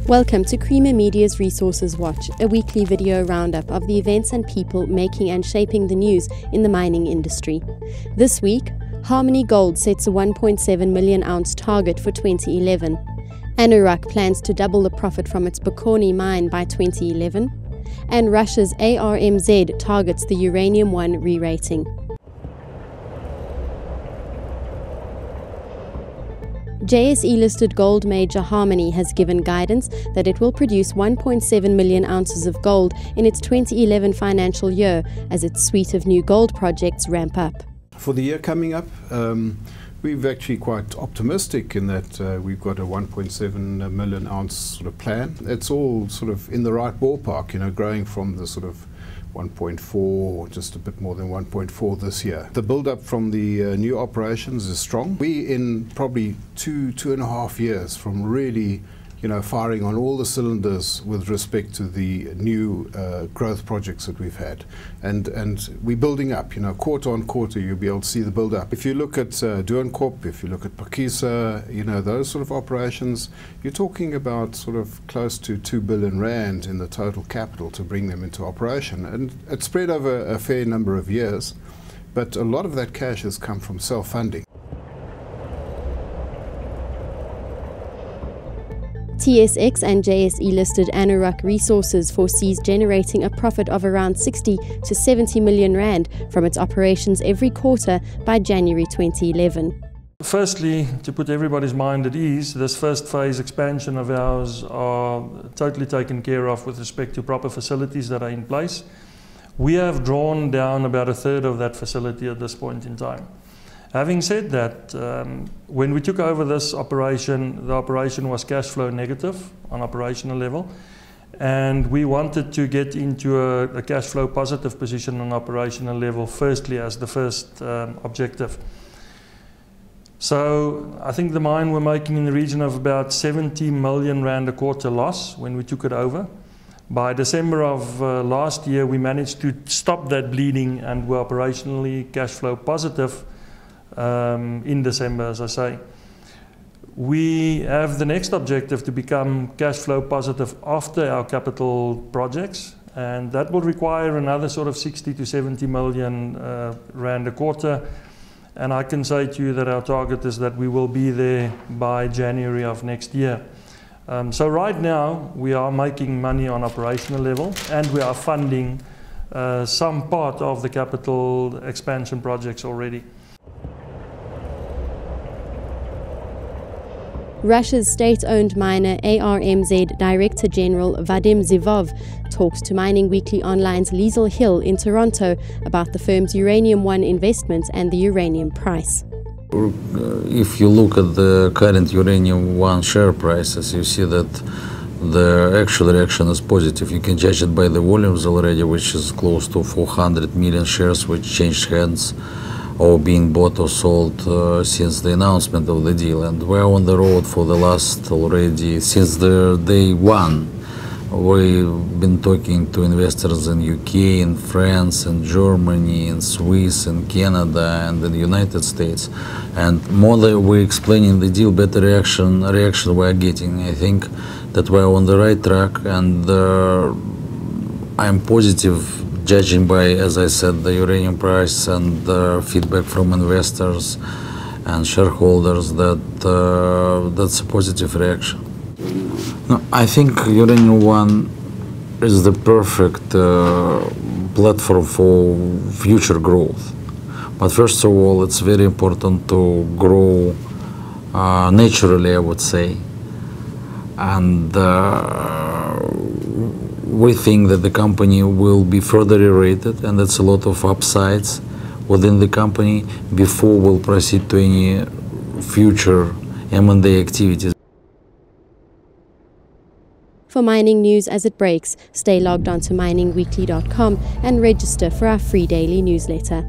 Welcome to Creamer Media's Resources Watch, a weekly video roundup of the events and people making and shaping the news in the mining industry. This week, Harmony Gold sets a 1.7 million ounce target for 2011. Anooraq plans to double the profit from its Bokoni mine by 2011. And Russia's ARMZ targets the Uranium One rerating. JSE-listed gold major Harmony has given guidance that it will produce 1.7 million ounces of gold in its 2011 financial year as its suite of new gold projects ramp up. For the year coming up, we're actually quite optimistic in that we've got a 1.7 million ounce sort of plan. It's all sort of in the right ballpark, you know, growing from the sort of 1.4 or just a bit more than 1.4 this year. The build-up from the new operations is strong. We in probably two and a half years from really, you know, firing on all the cylinders with respect to the new growth projects that we've had. And we're building up, you know, quarter on quarter you'll be able to see the build-up. If you look at Duancorp, if you look at Pakisa, you know, those sort of operations, you're talking about sort of close to 2 billion rand in the total capital to bring them into operation. And it's spread over a fair number of years, but a lot of that cash has come from self-funding. TSX and JSE-listed Anooraq Resources foresees generating a profit of around 60 to 70 million rand from its operations every quarter by January 2011. Firstly, to put everybody's mind at ease, this first phase expansion of ours are totally taken care of with respect to proper facilities that are in place. We have drawn down about a third of that facility at this point in time. Having said that, when we took over this operation, the operation was cash flow negative on operational level, and we wanted to get into a cash flow positive position on operational level firstly as the first objective. So I think the mine we're making in the region of about 70 million rand a quarter loss when we took it over. By December of last year, we managed to stop that bleeding and we're operationally cash flow positive in December, as I say. We have the next objective to become cash flow positive after our capital projects, and that will require another sort of 60 to 70 million rand a quarter. And I can say to you that our target is that we will be there by January of next year. So right now we are making money on operational level and we are funding some part of the capital expansion projects already. Russia's state-owned miner ARMZ Director General Vadim Zivov talks to Mining Weekly Online's Liesl Hill in Toronto about the firm's Uranium One investment and the uranium price. If you look at the current Uranium One share prices, you see that the actual reaction is positive. You can judge it by the volumes already, which is close to 400 million shares which changed hands or being bought or sold since the announcement of the deal. And we're on the road for the last already, since the day one. We've been talking to investors in UK, in France, in Germany, in Swiss, in Canada, and in the United States. And more that we're explaining the deal, better reaction we're getting. I think that we're on the right track, and I'm positive, judging by, as I said, the uranium price and feedback from investors and shareholders, that that's a positive reaction. No, I think Uranium One is the perfect platform for future growth. But first of all, it's very important to grow naturally, I would say. And we think that the company will be further rerated, and that's a lot of upsides within the company before we'll proceed to any future M&A activities. For mining news as it breaks, stay logged on to miningweekly.com and register for our free daily newsletter.